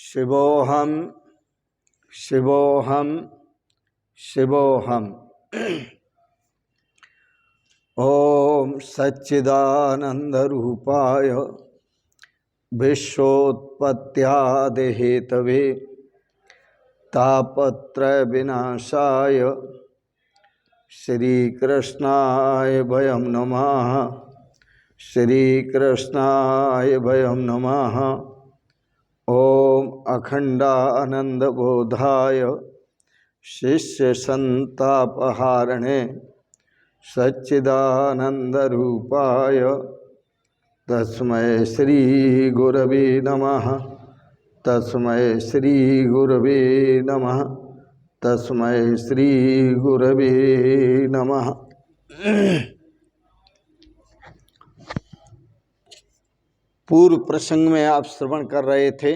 शिवोऽहं शिवोऽहं शिवोऽहम्। ओम सच्चिदानंदरूपाय विश्वोत्पत्त्यादिहेतवे तापत्रय विनाशाय श्रीकृष्णाय वयं नमः। श्रीकृष्णाय वयं नमः। ओम अखंडानंदबोधाय शिष्यसंतापहारिणे सच्चिदानंदरूपाय तस्मै श्री गुरवे नमः। तस्मै श्री गुरवे नमः। तस्मै श्री गुरवे नमः। पूर्व प्रसंग में आप श्रवण कर रहे थे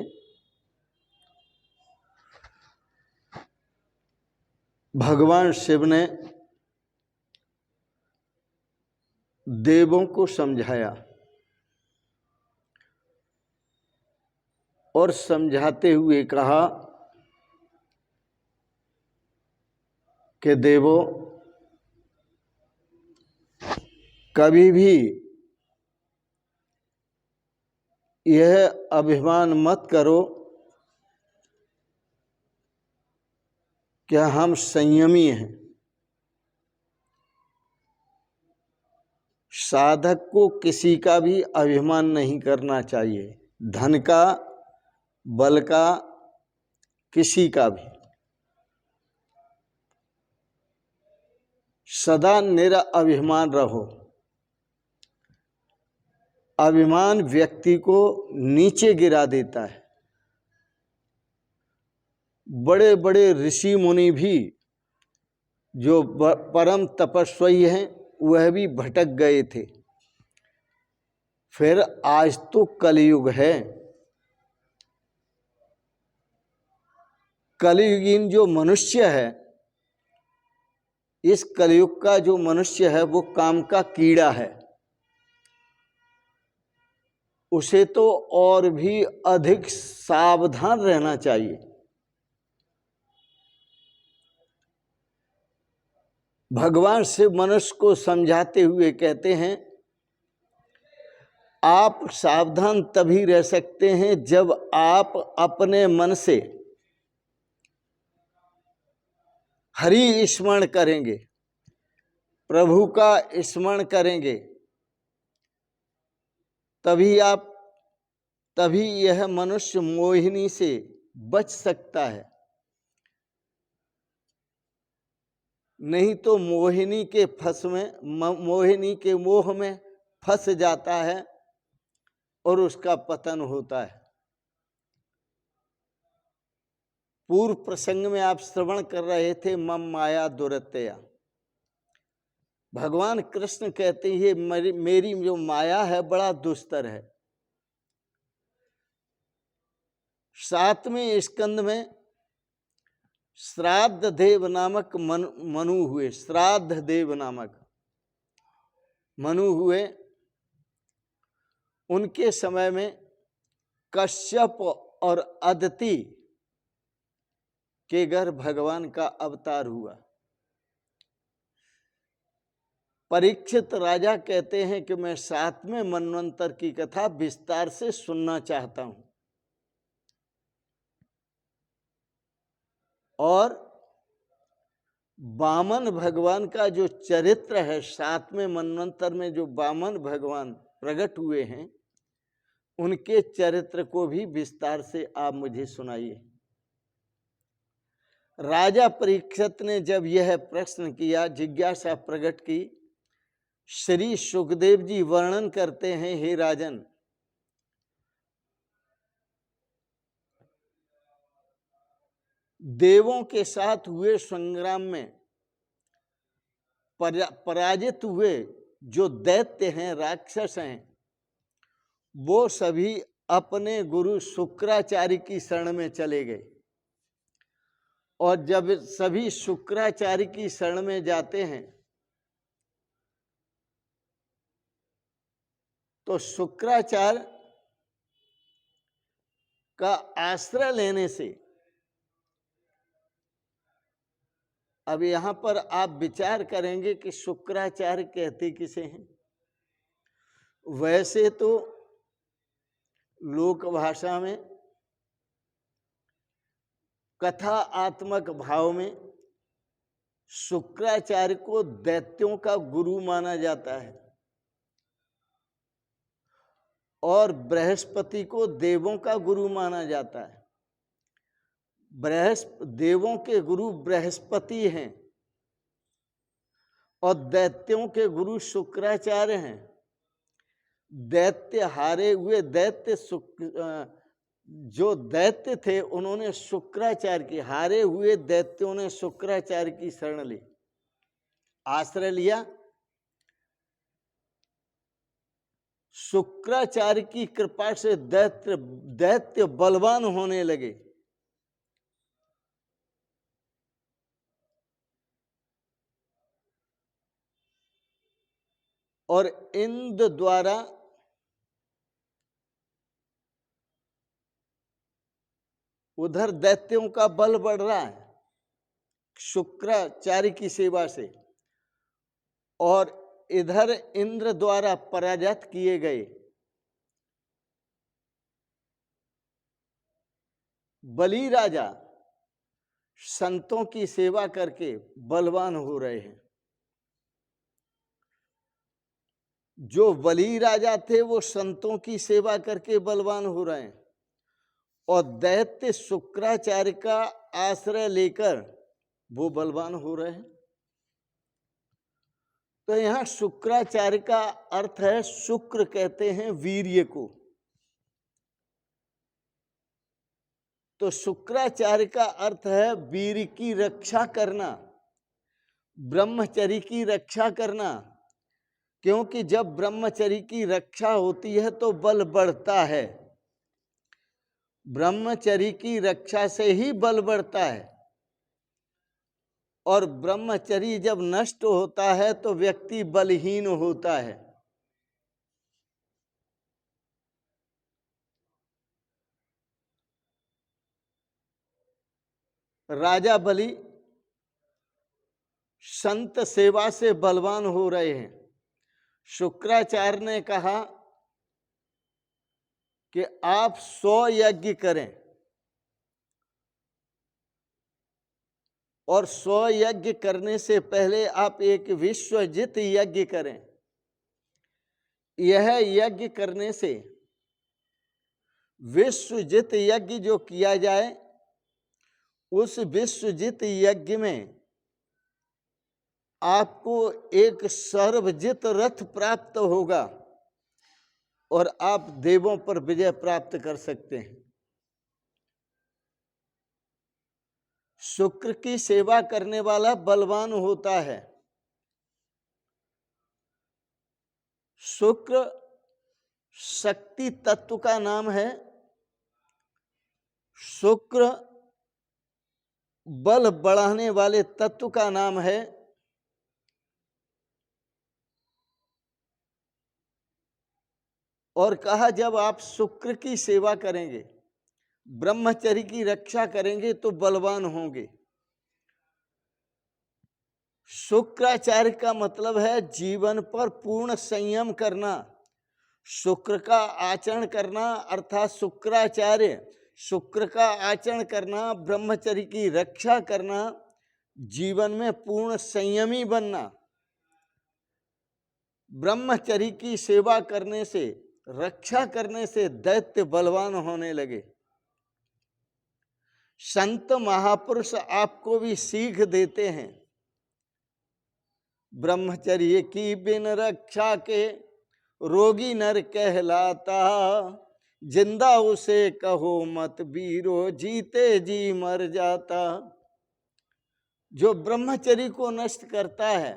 भगवान शिव ने देवों को समझाया और समझाते हुए कहा कि देवों, कभी भी यह अभिमान मत करो कि हम संयमी हैं। साधक को किसी का भी अभिमान नहीं करना चाहिए, धन का, बल का, किसी का भी। सदा निरअभिमान रहो। अभिमान व्यक्ति को नीचे गिरा देता है। बड़े बड़े ऋषि मुनि भी जो परम तपस्वी हैं वह भी भटक गए थे। फिर आज तो कलयुग है। कलयुगीन जो मनुष्य है, इस कलयुग का जो मनुष्य है वो काम का कीड़ा है। उसे तो और भी अधिक सावधान रहना चाहिए। भगवान शिव मनुष्य को समझाते हुए कहते हैं, आप सावधान तभी रह सकते हैं जब आप अपने मन से हरि स्मरण करेंगे, प्रभु का स्मरण करेंगे, तभी यह मनुष्य मोहिनी से बच सकता है। नहीं तो मोहिनी के मोह में फंस जाता है और उसका पतन होता है। पूर्व प्रसंग में आप श्रवण कर रहे थे मम माया दुरत्या। भगवान कृष्ण कहते हैं मेरी जो माया है बड़ा दुस्तर है। 7वें स्कंद में श्राद्ध देव नामक मनु हुए। श्राद्ध देव नामक मनु हुए। उनके समय में कश्यप और अदिति के घर भगवान का अवतार हुआ। परीक्षित राजा कहते हैं कि मैं 7वें मनवंतर की कथा विस्तार से सुनना चाहता हूं। और वामन भगवान का जो चरित्र है, 7वें मनवंतर में जो वामन भगवान प्रकट हुए हैं, उनके चरित्र को भी विस्तार से आप मुझे सुनाइए। राजा परीक्षित ने जब यह प्रश्न किया, जिज्ञासा प्रकट की, श्री सुखदेव जी वर्णन करते हैं, हे राजन, देवों के साथ हुए संग्राम में पराजित हुए जो दैत्य हैं, राक्षस हैं, वो सभी अपने गुरु शुक्राचार्य की शरण में चले गए। और जब सभी शुक्राचार्य की शरण में जाते हैं तो शुक्राचार्य का आश्रय लेने से, अब यहां पर आप विचार करेंगे कि शुक्राचार्य कहते किसे हैं। वैसे तो लोक भाषा में कथा आत्मक भाव में शुक्राचार्य को दैत्यों का गुरु माना जाता है और बृहस्पति को देवों का गुरु माना जाता है। देवों के गुरु बृहस्पति हैं और दैत्यों के गुरु शुक्राचार्य हैं। दैत्य हारे हुए जो दैत्य थे उन्होंने शुक्राचार्य की, हारे हुए दैत्यों ने शुक्राचार्य की शरण ली, आश्रय लिया। शुक्राचार्य की कृपा से दैत्य बलवान होने लगे। और इंद्र द्वारा उधर दैत्यों का बल बढ़ रहा है शुक्राचार्य की सेवा से, और इधर इंद्र द्वारा पराजित किए गए बलि राजा संतों की सेवा करके बलवान हो रहे हैं। जो बलि राजा थे वो संतों की सेवा करके बलवान हो रहे हैं और दैत्य शुक्राचार्य का आश्रय लेकर वो बलवान हो रहे हैं। तो यहां शुक्राचार्य का अर्थ है, शुक्र कहते हैं वीर्य को, तो शुक्राचार्य का अर्थ है वीर की रक्षा करना, ब्रह्मचर्य की रक्षा करना। क्योंकि जब ब्रह्मचर्य की रक्षा होती है तो बल बढ़ता है, ब्रह्मचर्य की रक्षा से ही बल बढ़ता है, और ब्रह्मचर्य जब नष्ट होता है तो व्यक्ति बलहीन होता है। राजा बलि संत सेवा से बलवान हो रहे हैं। शुक्राचार्य ने कहा कि आप 100 यज्ञ करें और 100 यज्ञ करने से पहले आप एक विश्वजित यज्ञ करें। यह यज्ञ करने से, विश्वजित यज्ञ जो किया जाए उस विश्वजित यज्ञ में आपको एक सर्वजित रथ प्राप्त होगा और आप देवों पर विजय प्राप्त कर सकते हैं। शुक्र की सेवा करने वाला बलवान होता है। शुक्र शक्ति तत्व का नाम है। शुक्र बल बढ़ाने वाले तत्व का नाम है। और कहा जब आप शुक्र की सेवा करेंगे, ब्रह्मचर्य की रक्षा करेंगे तो बलवान होंगे। शुक्राचार्य का मतलब है जीवन पर पूर्ण संयम करना, शुक्र का आचरण करना, अर्थात शुक्राचार्य शुक्र का आचरण करना, ब्रह्मचर्य की रक्षा करना, जीवन में पूर्ण संयमी बनना। ब्रह्मचर्य की सेवा करने से, रक्षा करने से दैत्य बलवान होने लगे। संत महापुरुष आपको भी सीख देते हैं, ब्रह्मचर्य की बिन रक्षा के रोगी नर कहलाता, जिंदा उसे कहो मत वीरो, जीते जी मर जाता। जो ब्रह्मचर्य को नष्ट करता है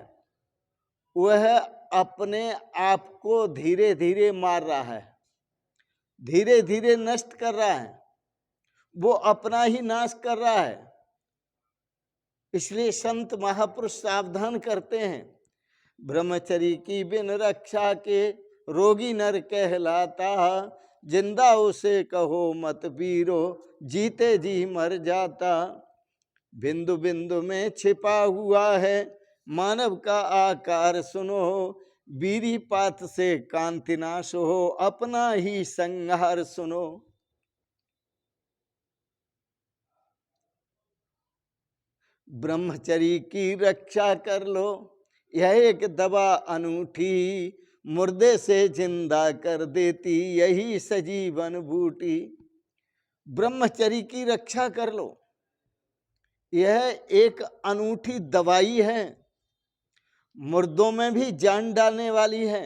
वह अपने आप को धीरे धीरे मार रहा है, धीरे धीरे नष्ट कर रहा है, वो अपना ही नाश कर रहा है। इसलिए संत महापुरुष सावधान करते हैं, ब्रह्मचर्य की बिन रक्षा के रोगी नर कहलाता, जिंदा उसे कहो मत पीरो, जीते जी मर जाता। बिंदु बिंदु में छिपा हुआ है मानव का आकार सुनो, बीरी पात से कांति नाश हो, अपना ही संहार सुनो। ब्रह्मचरी की रक्षा कर लो, यह एक दवा अनूठी, मुर्दे से जिंदा कर देती यही सजीवन बूटी। ब्रह्मचरी की रक्षा कर लो, यह एक अनूठी दवाई है, मुर्दों में भी जान डालने वाली है,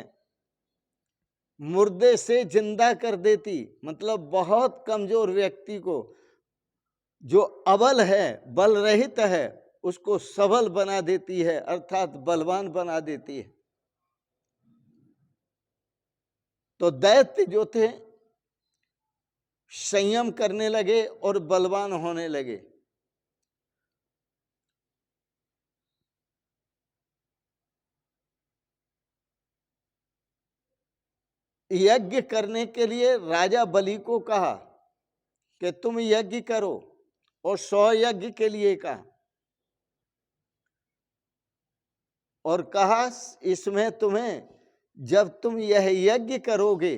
मुर्दे से जिंदा कर देती, मतलब बहुत कमजोर व्यक्ति को, जो अबल है, बल रहित है, उसको सबल बना देती है, अर्थात बलवान बना देती है। तो दैत्य जो थे संयम करने लगे और बलवान होने लगे। यज्ञ करने के लिए राजा बलि को कहा कि तुम यज्ञ करो, और 100 यज्ञ के लिए कहा, और कहा इसमें तुम्हें, जब तुम यह यज्ञ करोगे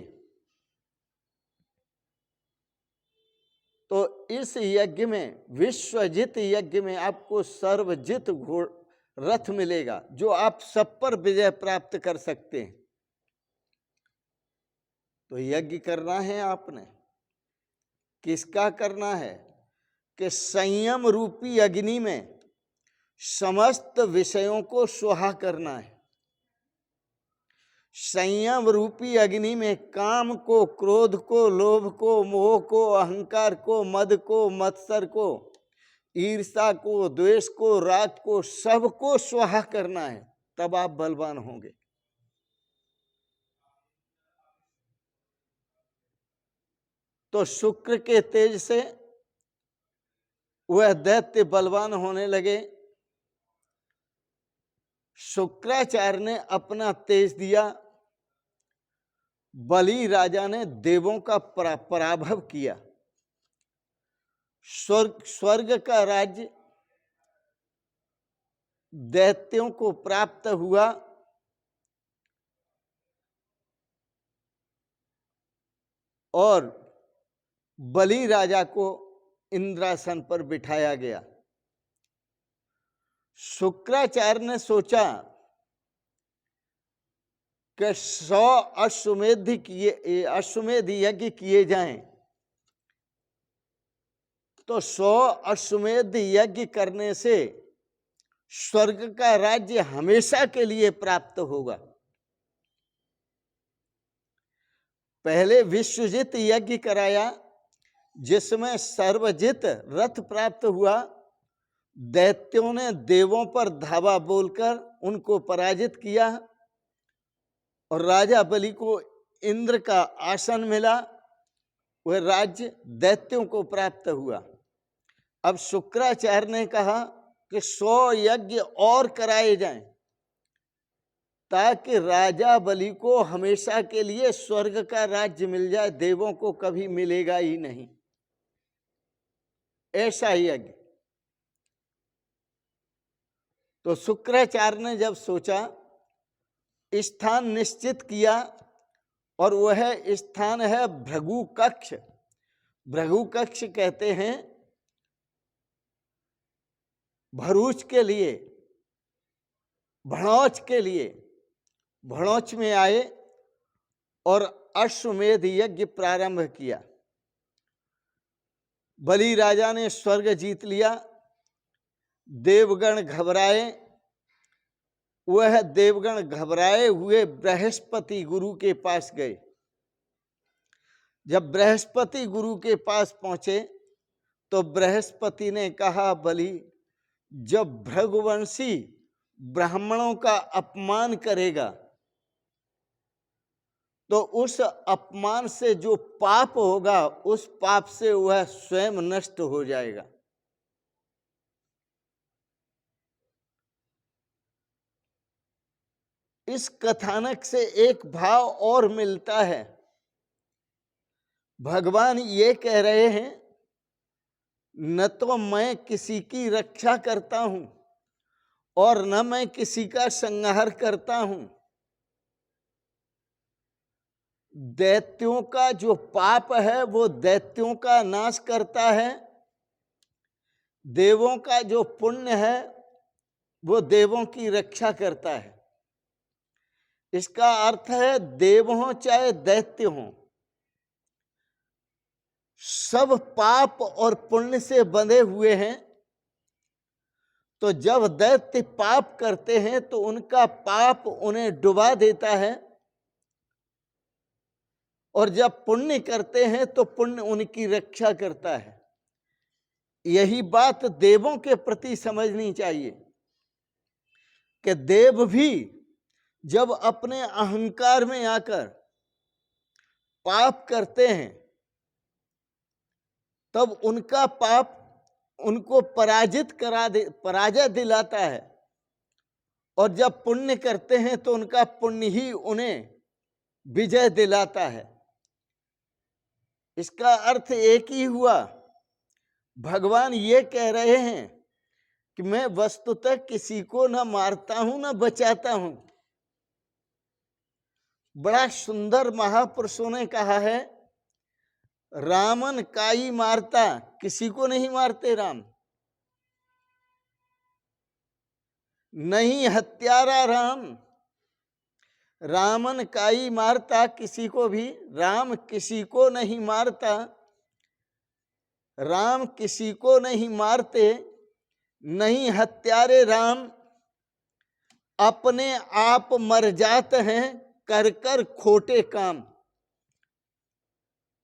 तो इस यज्ञ में, विश्वजित यज्ञ में, आपको सर्वजित रथ मिलेगा, जो आप सब पर विजय प्राप्त कर सकते हैं। तो यज्ञ करना है आपने, किसका करना है कि संयम रूपी अग्नि में समस्त विषयों को स्वाहा करना है। संयम रूपी अग्नि में काम को, क्रोध को, लोभ को, मोह को, अहंकार को, मद को, मत्सर को, ईर्ष्या को, द्वेष को, राग को, सबको स्वाहा करना है, तब आप बलवान होंगे। तो शुक्र के तेज से वह दैत्य बलवान होने लगे। शुक्राचार्य ने अपना तेज दिया, बलि राजा ने देवों का पराभव किया, स्वर्ग का राज्य दैत्यों को प्राप्त हुआ, और बलि राजा को इंद्रासन पर बिठाया गया। शुक्राचार्य ने सोचा कि 100 अश्वमेध यज्ञ किए जाएं, तो 100 अश्वमेध यज्ञ करने से स्वर्ग का राज्य हमेशा के लिए प्राप्त होगा। पहले विश्वजित यज्ञ कराया, जिसमें सर्वजित रथ प्राप्त हुआ। दैत्यों ने देवों पर धावा बोलकर उनको पराजित किया, और राजा बलि को इंद्र का आसन मिला, वह राज्य दैत्यों को प्राप्त हुआ। अब शुक्राचार्य ने कहा कि 100 यज्ञ और कराए जाएं, ताकि राजा बलि को हमेशा के लिए स्वर्ग का राज्य मिल जाए, देवों को कभी मिलेगा ही नहीं, ऐसा यज्ञ। तो शुक्राचार्य ने जब सोचा, स्थान निश्चित किया, और वह स्थान है भृगु कक्ष। भृगु कक्ष कहते हैं भरूच के लिए, भड़ौच के लिए। भड़ौच में आए और अश्वमेध यज्ञ प्रारंभ किया। बलि राजा ने स्वर्ग जीत लिया, देवगण घबराए। वह देवगण घबराए हुए बृहस्पति गुरु के पास गए। जब बृहस्पति गुरु के पास पहुंचे तो बृहस्पति ने कहा, बलि, जब भृगुवंशी ब्राह्मणों का अपमान करेगा तो उस अपमान से जो पाप होगा, उस पाप से वह स्वयं नष्ट हो जाएगा। इस कथानक से एक भाव और मिलता है भगवान ये कह रहे हैं, न तो मैं किसी की रक्षा करता हूं और न मैं किसी का संहार करता हूं। दैत्यों का जो पाप है वो दैत्यों का नाश करता है, देवों का जो पुण्य है वो देवों की रक्षा करता है। इसका अर्थ है देव हो चाहे दैत्य हो, सब पाप और पुण्य से बंधे हुए हैं। तो जब दैत्य पाप करते हैं तो उनका पाप उन्हें डुबा देता है, और जब पुण्य करते हैं तो पुण्य उनकी रक्षा करता है। यही बात देवों के प्रति समझनी चाहिए कि देव भी जब अपने अहंकार में आकर पाप करते हैं तब उनका पाप उनको पराजय दिलाता है, और जब पुण्य करते हैं तो उनका पुण्य ही उन्हें विजय दिलाता है। इसका अर्थ एक ही हुआ। भगवान ये कह रहे हैं कि मैं वस्तुतः किसी को न मारता हूं न बचाता हूं। बड़ा सुंदर महापुरुषों ने कहा है, रामन काई मारता, किसी को नहीं मारते राम। नहीं हत्यारा राम, रामन काई मारता, किसी को भी राम किसी को नहीं मारता। राम किसी को नहीं मारते, नहीं हत्यारे राम, अपने आप मर जाते हैं कर कर खोटे काम।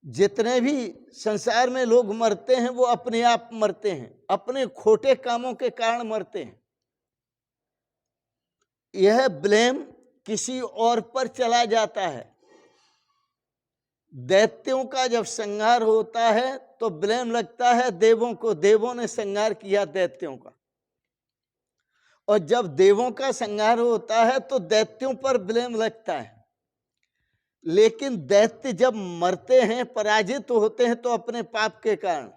जितने भी संसार में लोग मरते हैं वो अपने आप मरते हैं, अपने खोटे कामों के कारण मरते हैं। यह ब्लेम किसी और पर चला जाता है। दैत्यों का जब संहार होता है तो ब्लेम लगता है देवों को, देवों ने संहार किया दैत्यों का। और जब देवों का संहार होता है तो दैत्यों पर ब्लेम लगता है। लेकिन दैत्य जब मरते हैं, पराजित होते हैं तो अपने पाप के कारण।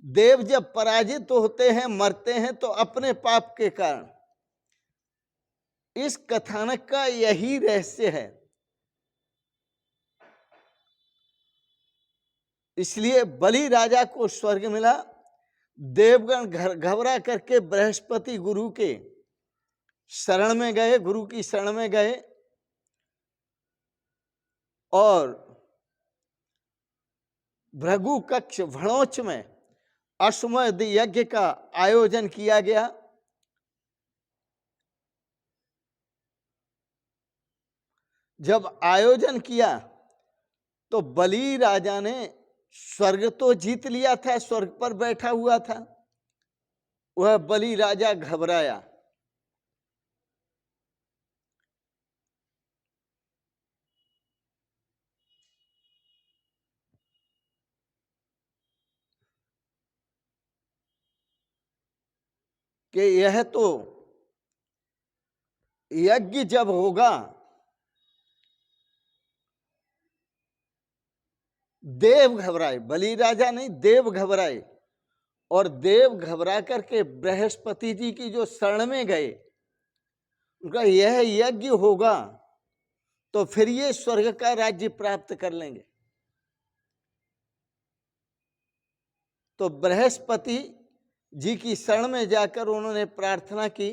देव जब पराजित होते हैं, मरते हैं तो अपने पाप के कारण। इस कथानक का यही रहस्य है। इसलिए बलि राजा को स्वर्ग मिला। देवगण घबरा करके बृहस्पति गुरु के शरण में गए, गुरु की शरण में गए, और भृगु कक्ष भणोच में अश्वमेध यज्ञ का आयोजन किया गया। जब आयोजन किया तो बलि राजा ने स्वर्ग तो जीत लिया था, स्वर्ग पर बैठा हुआ था। वह बलि राजा घबराया। कि यह तो यज्ञ जब होगा, देव घबराए, बलि राजा नहीं, देव घबराए। और देव घबरा करके बृहस्पति जी की जो शरण में गए, उनका यह यज्ञ होगा तो फिर ये स्वर्ग का राज्य प्राप्त कर लेंगे। तो बृहस्पति जी की शरण में जाकर उन्होंने प्रार्थना की,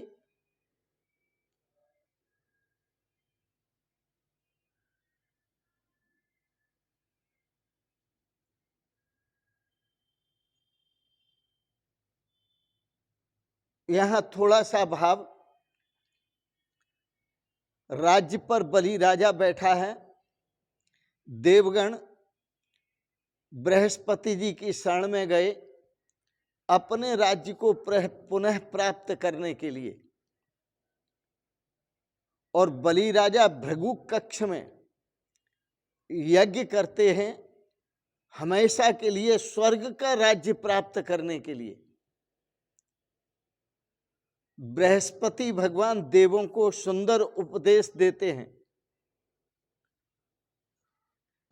यहां थोड़ा सा भाव, राज्य पर बलि राजा बैठा है, देवगण बृहस्पति जी की शरण में गए अपने राज्य को पुनः प्राप्त करने के लिए। और बलि राजा भृगु कक्ष में यज्ञ करते हैं हमेशा के लिए स्वर्ग का राज्य प्राप्त करने के लिए। बृहस्पति भगवान देवों को सुंदर उपदेश देते हैं।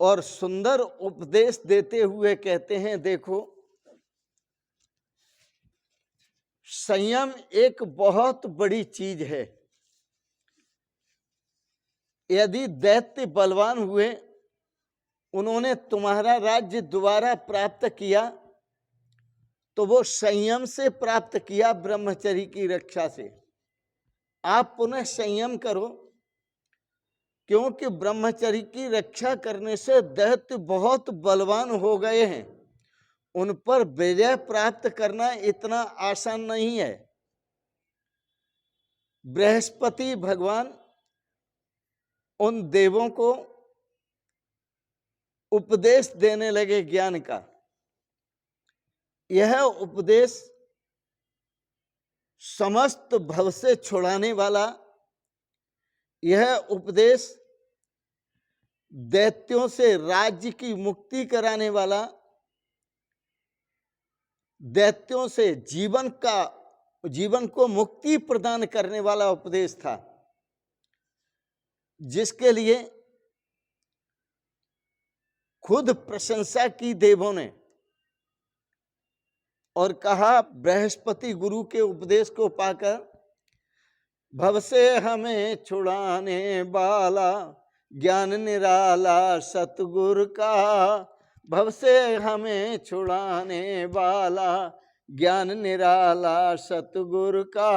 और सुंदर उपदेश देते हुए कहते हैं, देखो संयम एक बहुत बड़ी चीज है। यदि दैत्य बलवान हुए, उन्होंने तुम्हारा राज्य दोबारा प्राप्त किया, तो वो संयम से प्राप्त किया, ब्रह्मचर्य की रक्षा से। आप पुनः संयम करो, क्योंकि ब्रह्मचर्य की रक्षा करने से दैत्य बहुत बलवान हो गए हैं, उन पर विजय प्राप्त करना इतना आसान नहीं है। बृहस्पति भगवान उन देवों को उपदेश देने लगे ज्ञान का। यह उपदेश समस्त भव से छुड़ाने वाला, यह उपदेश दैत्यों से राज्य की मुक्ति कराने वाला, दैत्यों से जीवन को मुक्ति प्रदान करने वाला उपदेश था, जिसके लिए खुद प्रशंसा की देवों ने और कहा, बृहस्पति गुरु के उपदेश को पाकर भव से हमें छुड़ाने वाला ज्ञान निराला सतगुरु का, भव से हमें छुड़ाने वाला ज्ञान निराला सतगुरु का।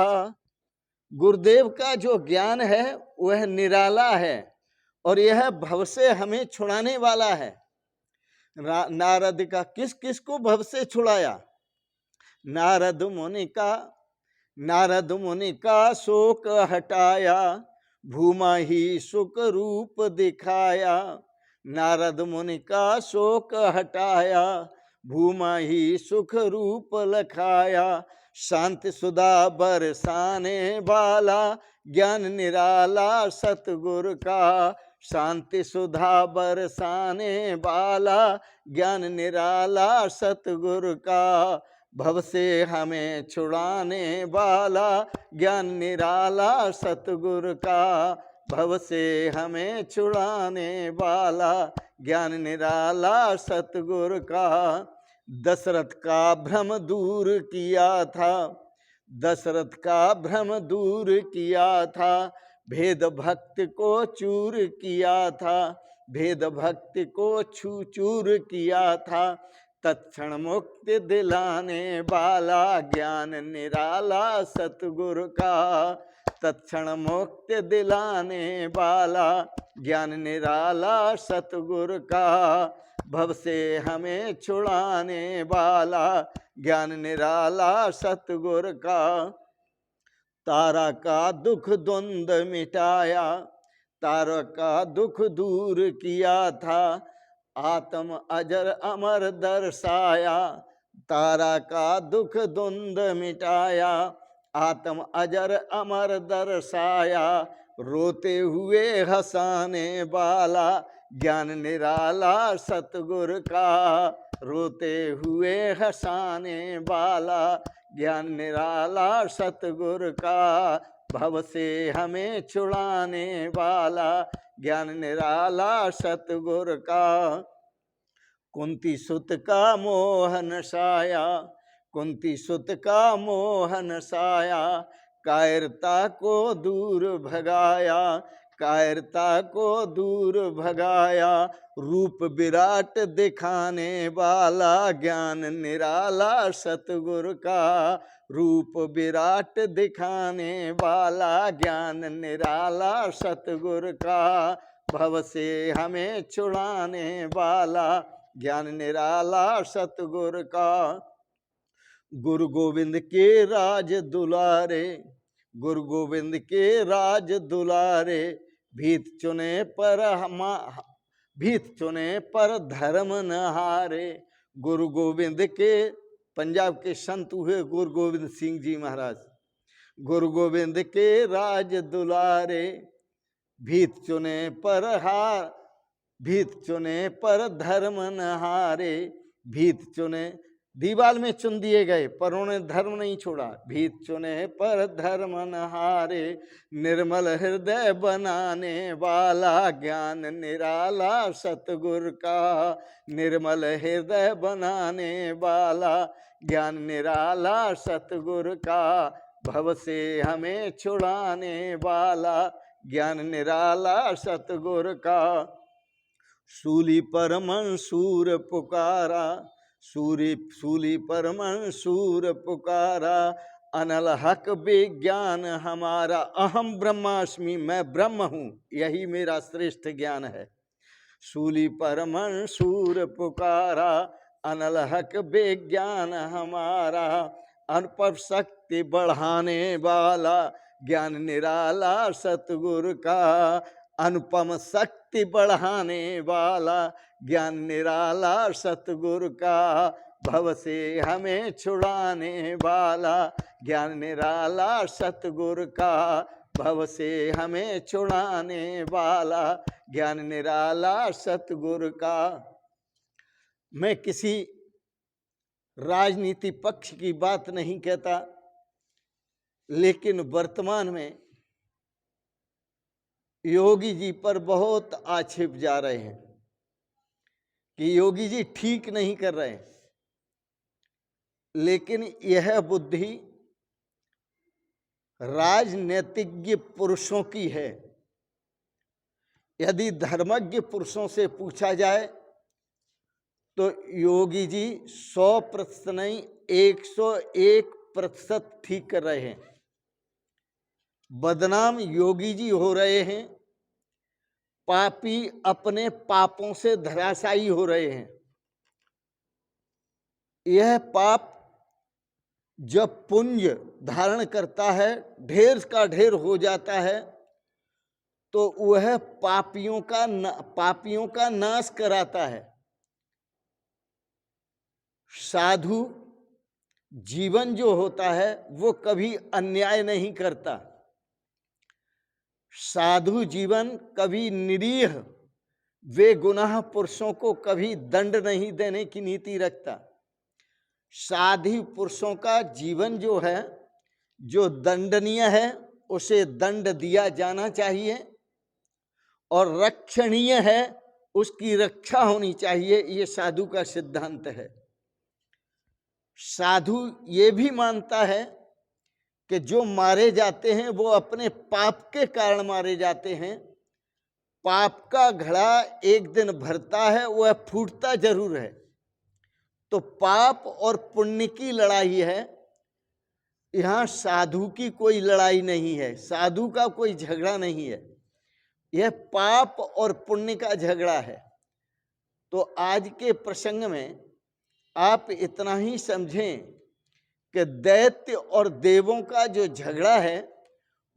गुरुदेव का जो ज्ञान है वह निराला है और यह भव से हमें छुड़ाने वाला है। नारद का किस किस को भव से छुड़ाया? नारद मुनि का शोक हटाया, भूमा ही सुख रूप दिखाया। नारद मुनि का शोक हटाया, भूमा ही सुख रूप लखाया। शांति सुधा बरसाने वाला ज्ञान निराला सतगुरु का, शांति सुधा बरसाने वाला ज्ञान निराला सतगुरु का। भव से हमें छुड़ाने वाला ज्ञान निराला सतगुरु का, भव से हमें छुड़ाने वाला ज्ञान निराला सतगुरु का। दशरथ का भ्रम दूर किया था, दशरथ का भ्रम दूर किया था। भेद भक्ति को चूर किया था, भेद भक्ति को चूर किया था। तत्क्षण मुक्ति दिलाने वाला ज्ञान निराला सतगुरु का, तत्क्षण मुक्ति दिलाने वाला ज्ञान निराला सतगुरु का। भव से हमें छुड़ाने वाला ज्ञान निराला सतगुरु का। तारा का दुख द्वंद मिटाया, तारा का दुख दूर किया था। आत्म अजर अमर दर्शाया, तारा का दुख द्वंद मिटाया। आत्म अजर अमर दर्शाया, रोते हुए हंसाने वाला ज्ञान निराला सतगुरु का, रोते हुए हंसाने वाला ज्ञान निराला सतगुरु का। भव से हमें छुड़ाने वाला ज्ञान निराला सतगुरु का। कुंती सुत का मोहन साया, कुंती सुत का मोहन साया। कायरता को दूर भगाया, कायरता को दूर भगाया। रूप विराट दिखाने वाला ज्ञान निराला सतगुरु का, रूप विराट दिखाने वाला ज्ञान निराला सतगुरु का। भव से हमें छुड़ाने वाला ज्ञान निराला सतगुरु का। गुरु गोविंद के राज दुलारे, गुरु गोविंद के राज दुलारे। भीत चुने पर भीत चुने पर धर्म न हारे। गुरु गोविंद के, पंजाब के संत हुए गुरु गोविंद सिंह जी महाराज। गुरु गोविंद के राज दुलारे, भीत चुने पर हार, भीत चुने पर धर्म न हारे। भीत चुने दीवाल में चुन दिए गए पर उन्होंने धर्म नहीं छोड़ा। भीत चुने पर धर्म न हारे, निर्मल हृदय बनाने वाला, ज्ञान निराला सतगुर का। निर्मल हृदय बनाने वाला, ज्ञान निराला सतगुर का। भव से हमें छुड़ाने वाला, ज्ञान निराला सतगुर का। सूली पर मंसूर पुकारा, सूली पर मंसूर पुकारा, अनल हक विज्ञान हमारा। अहम ब्रह्मास्मि, मैं ब्रह्म हूँ, यही मेरा श्रेष्ठ ज्ञान है। सूली पर मंसूर पुकारा, अनल हक विज्ञान हमारा। अनुपम शक्ति बढ़ाने वाला, ज्ञान निराला सतगुर का। अनुपम शक्ति बढ़ाने वाला, ज्ञान निराला सतगुर का। भव से हमें छुड़ाने वाला, ज्ञान निराला सतगुर का। भव से हमें छुड़ाने वाला, ज्ञान निराला सतगुर का। मैं किसी राजनीति पक्ष की बात नहीं कहता, लेकिन वर्तमान में योगी जी पर बहुत आक्षेप जा रहे हैं कि योगी जी ठीक नहीं कर रहे हैं। लेकिन यह बुद्धि राजनीतिज्ञ पुरुषों की है। यदि धर्मज्ञ पुरुषों से पूछा जाए तो योगी जी 100% नहीं 101% ठीक कर रहे हैं। बदनाम योगी जी हो रहे हैं, पापी अपने पापों से धराशायी हो रहे हैं। यह पाप जब पुंज धारण करता है, ढेर का ढेर हो जाता है, तो वह पापियों का नाश कराता है। साधु जीवन जो होता है वो कभी अन्याय नहीं करता। साधु जीवन कभी निरीह बेगुनाह पुरुषों को कभी दंड नहीं देने की नीति रखता। साधु पुरुषों का जीवन जो है, जो दंडनीय है उसे दंड दिया जाना चाहिए, और रक्षणीय है उसकी रक्षा होनी चाहिए। ये साधु का सिद्धांत है। साधु ये भी मानता है कि जो मारे जाते हैं वो अपने पाप के कारण मारे जाते हैं। पाप का घड़ा एक दिन भरता है, वह फूटता जरूर है। तो पाप और पुण्य की लड़ाई है। यहाँ साधु की कोई लड़ाई नहीं है, साधु का कोई झगड़ा नहीं है। यह पाप और पुण्य का झगड़ा है। तो आज के प्रसंग में आप इतना ही समझें कि दैत्य और देवों का जो झगड़ा है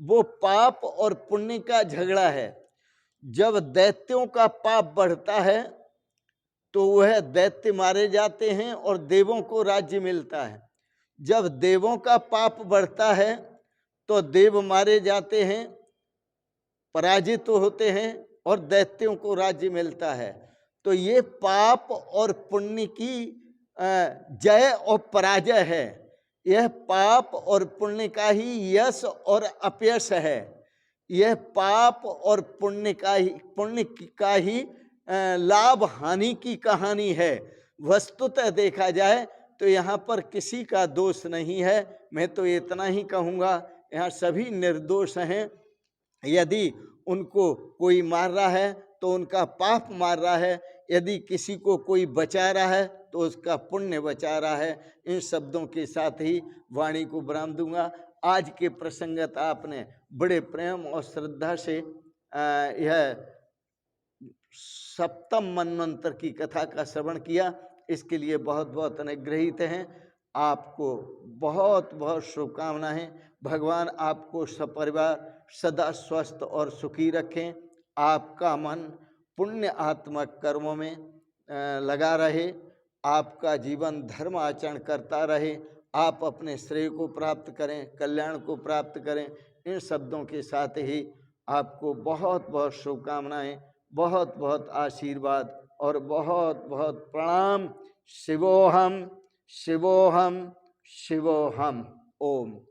वो पाप और पुण्य का झगड़ा है। जब दैत्यों का पाप बढ़ता है तो वह दैत्य मारे जाते हैं और देवों को राज्य मिलता है। जब देवों का पाप बढ़ता है तो देव मारे जाते हैं, पराजित होते हैं, और दैत्यों को राज्य मिलता है। तो ये पाप और पुण्य की जय और पराजय है। यह पाप और पुण्य का ही यश और अपयश है। यह पाप और पुण्य का ही लाभ हानि की कहानी है। वस्तुतः देखा जाए तो यहाँ पर किसी का दोष नहीं है। मैं तो इतना ही कहूँगा, यहाँ सभी निर्दोष हैं। यदि उनको कोई मार रहा है तो उनका पाप मार रहा है, यदि किसी को कोई बचा रहा है तो उसका पुण्य बचा रहा है। इन शब्दों के साथ ही वाणी को विराम दूंगा। आज के प्रसंगत आपने बड़े प्रेम और श्रद्धा से यह सप्तम मनवंतर की कथा का श्रवण किया, इसके लिए बहुत बहुत अनुग्रहित हैं। आपको बहुत बहुत शुभकामनाएं। भगवान आपको सपरिवार सदा स्वस्थ और सुखी रखें। आपका मन पुण्य आत्मक कर्मों में लगा रहे, आपका जीवन धर्म आचरण करता रहे, आप अपने श्रेय को प्राप्त करें, कल्याण को प्राप्त करें। इन शब्दों के साथ ही आपको बहुत बहुत शुभकामनाएं, बहुत बहुत आशीर्वाद और बहुत बहुत प्रणाम। शिवोहम शिवोहम शिवोहम। ओम।